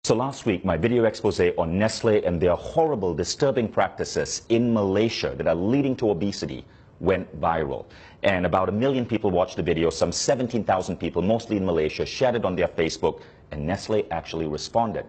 So last week, my video expose on Nestle and their horrible, disturbing practices in Malaysia that are leading to obesity went viral. And about 1 million people watched the video. Some 17,000 people, mostly in Malaysia, shared it on their Facebook, and Nestle actually responded.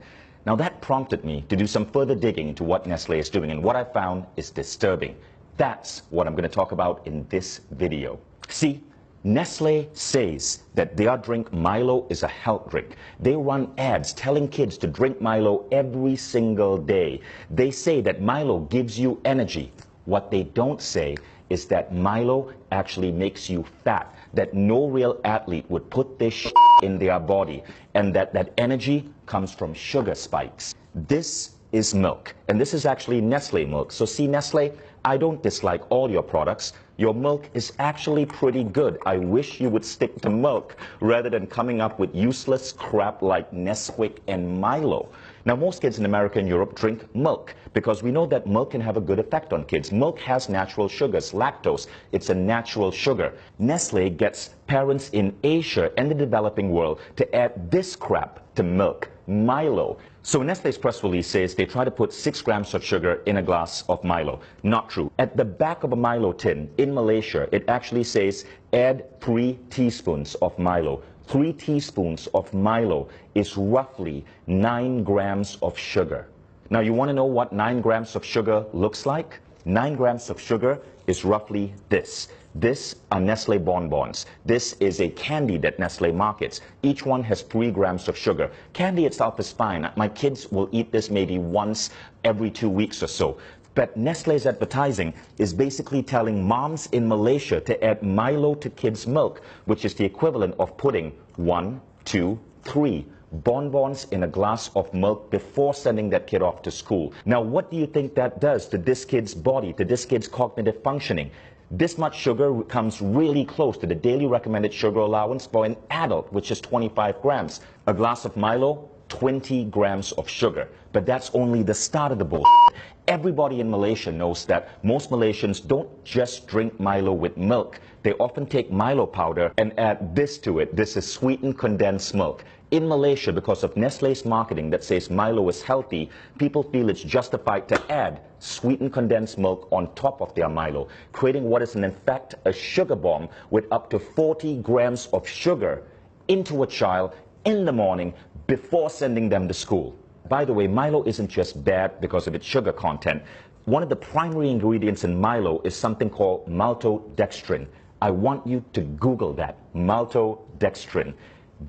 Now that prompted me to do some further digging into what Nestle is doing, and what I found is disturbing. That's what I'm going to talk about in this video. See, Nestle says that their drink Milo is a health drink. They run ads telling kids to drink Milo every single day. They say that Milo gives you energy. What they don't say is that Milo actually makes you fat, that no real athlete would put this in their body, and that energy comes from sugar spikes. This is milk, and this is actually Nestle milk. So see, Nestle, I don't dislike all your products. Your milk is actually pretty good. I wish you would stick to milk rather than coming up with useless crap like Nesquik and Milo. Now, most kids in America and Europe drink milk because we know that milk can have a good effect on kids. Milk has natural sugars, lactose. It's a natural sugar. Nestle gets parents in Asia and the developing world to add this crap to milk, Milo. So Nestle's press release says they try to put 6 grams of sugar in a glass of Milo. Not true. At the back of a Milo tin in Malaysia, it actually says add 3 teaspoons of Milo. 3 teaspoons of Milo is roughly 9 grams of sugar. Now you want to know what 9 grams of sugar looks like? 9 grams of sugar is roughly this. This are Nestle bonbons. This is a candy that Nestle markets. Each one has 3 grams of sugar. Candy itself is fine. My kids will eat this maybe once every 2 weeks or so. But Nestle's advertising is basically telling moms in Malaysia to add Milo to kids' milk, which is the equivalent of putting 1, 2, 3 bonbons in a glass of milk before sending that kid off to school. Now, what do you think that does to this kid's body, to this kid's cognitive functioning? This much sugar comes really close to the daily recommended sugar allowance for an adult, which is 25 grams. A glass of Milo, 20 grams of sugar. But that's only the start of the bullshit. Everybody in Malaysia knows that most Malaysians don't just drink Milo with milk. They often take Milo powder and add this to it. This is sweetened condensed milk. In Malaysia, because of Nestle's marketing that says Milo is healthy, people feel it's justified to add sweetened condensed milk on top of their Milo, creating what is in fact a sugar bomb with up to 40 grams of sugar into a child in the morning before sending them to school. By the way, Milo isn't just bad because of its sugar content. One of the primary ingredients in Milo is something called maltodextrin. I want you to Google that, maltodextrin.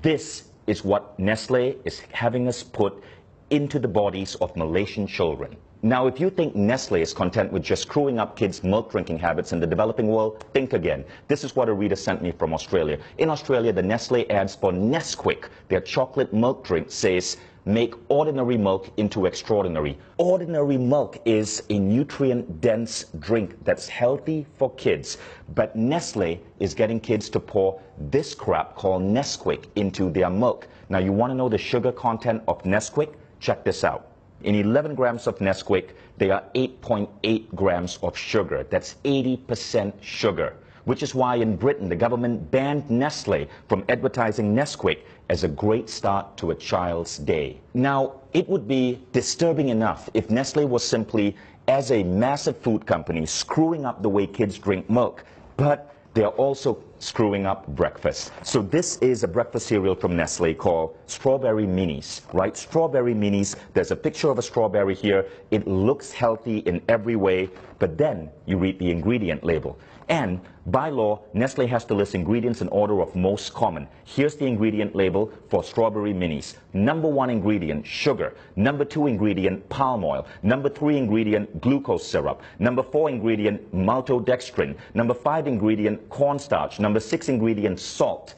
This is what Nestle is having us put into the bodies of Malaysian children. Now, if you think Nestle is content with just screwing up kids' milk drinking habits in the developing world, think again. This is what a reader sent me from Australia. In Australia, the Nestle ads for Nesquik, their chocolate milk drink, says, make ordinary milk into extraordinary. Ordinary milk is a nutrient-dense drink that's healthy for kids. But Nestle is getting kids to pour this crap called Nesquik into their milk. Now, you want to know the sugar content of Nesquik? Check this out. In 11 grams of Nesquik, there are 8.8 grams of sugar. That's 80% sugar, which is why in Britain the government banned Nestle from advertising Nesquik as a great start to a child's day. Now, it would be disturbing enough if Nestle was simply, as a massive food company, screwing up the way kids drink milk, but they're also screwing up breakfast. So this is a breakfast cereal from Nestle called Strawberry Minis, right? Strawberry Minis. There's a picture of a strawberry here. It looks healthy in every way, but then you read the ingredient label. And by law, Nestle has to list ingredients in order of most common. Here's the ingredient label for Strawberry Minis. Number 1 ingredient, sugar. Number 2 ingredient, palm oil. Number 3 ingredient, glucose syrup. Number 4 ingredient, maltodextrin. Number 5 ingredient, cornstarch. Number 6 ingredient, salt.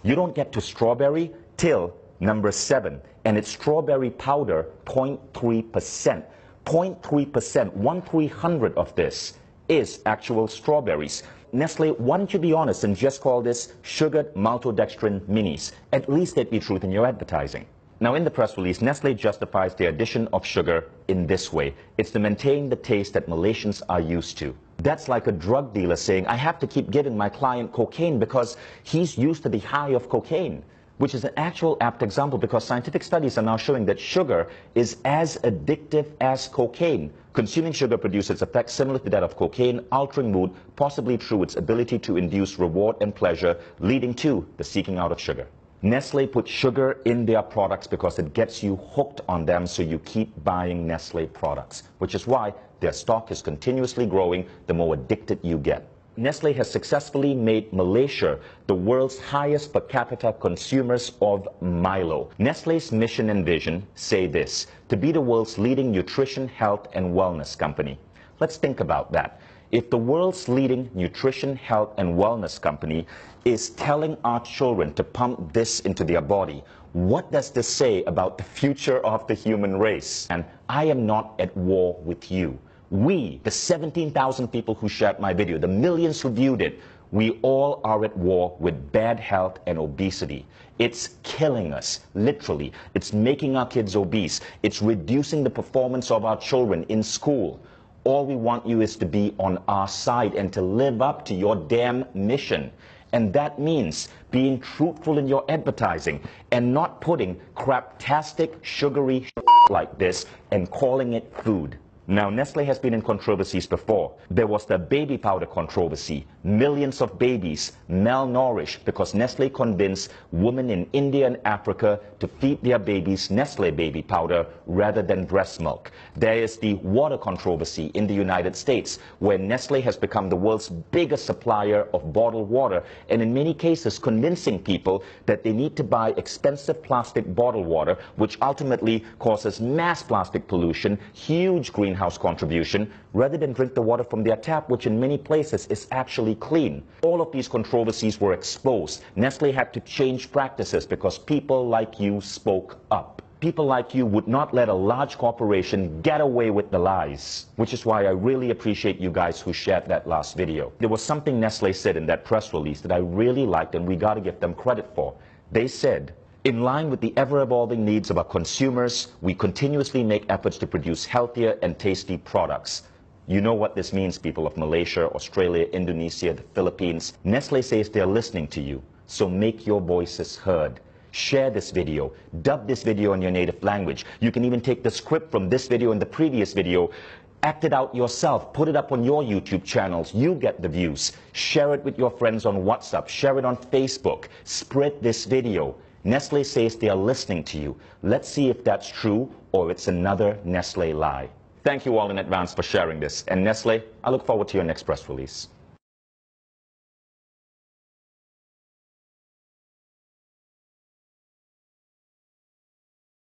You don't get to strawberry till number 7, and it's strawberry powder, 0.3%. 0.3%, 1/300 of this is actual strawberries. Nestle, why don't you be honest and just call this sugared maltodextrin minis? At least there'd be truth in your advertising. Now, in the press release, Nestle justifies the addition of sugar in this way. It's to maintain the taste that Malaysians are used to. That's like a drug dealer saying, I have to keep giving my client cocaine because he's used to the high of cocaine. which is an actual apt example because scientific studies are now showing that sugar is as addictive as cocaine. Consuming sugar produces effects similar to that of cocaine, altering mood, possibly through its ability to induce reward and pleasure, leading to the seeking out of sugar. Nestle puts sugar in their products because it gets you hooked on them, so you keep buying Nestle products, which is why their stock is continuously growing the more addicted you get. Nestle has successfully made Malaysia the world's highest per capita consumers of Milo. Nestle's mission and vision say this: to be the world's leading nutrition, health, and wellness company. Let's think about that. If the world's leading nutrition, health, and wellness company is telling our children to pump this into their body, what does this say about the future of the human race? And I am not at war with you. We, the 17,000 people who shared my video, the millions who viewed it, we all are at war with bad health and obesity. It's killing us, literally. It's making our kids obese. It's reducing the performance of our children in school. All we want you is to be on our side and to live up to your damn mission. And that means being truthful in your advertising and not putting craptastic, sugary like this and calling it food. Now, Nestle has been in controversies before. There was the baby powder controversy. Millions of babies malnourished because Nestle convinced women in India and Africa to feed their babies Nestle baby powder rather than breast milk. There is the water controversy in the United States, where Nestle has become the world's biggest supplier of bottled water, and in many cases convincing people that they need to buy expensive plastic bottled water, which ultimately causes mass plastic pollution, huge greenhouse contribution, rather than drink the water from their tap, which in many places is actually clean. All of these controversies were exposed. Nestle had to change practices because people like you spoke up. People like you would not let a large corporation get away with the lies, which is why I really appreciate you guys who shared that last video. There was something Nestle said in that press release that I really liked, and we got to give them credit for. They said, in line with the ever-evolving needs of our consumers, we continuously make efforts to produce healthier and tasty products. You know what this means, people of Malaysia, Australia, Indonesia, the Philippines. Nestle says they're listening to you, so make your voices heard. Share this video, dub this video in your native language. You can even take the script from this video and the previous video, act it out yourself, put it up on your YouTube channels. You get the views. Share it with your friends on WhatsApp, share it on Facebook, spread this video. Nestle says they are listening to you. Let's see if that's true or it's another Nestle lie. Thank you all in advance for sharing this. And Nestle, I look forward to your next press release.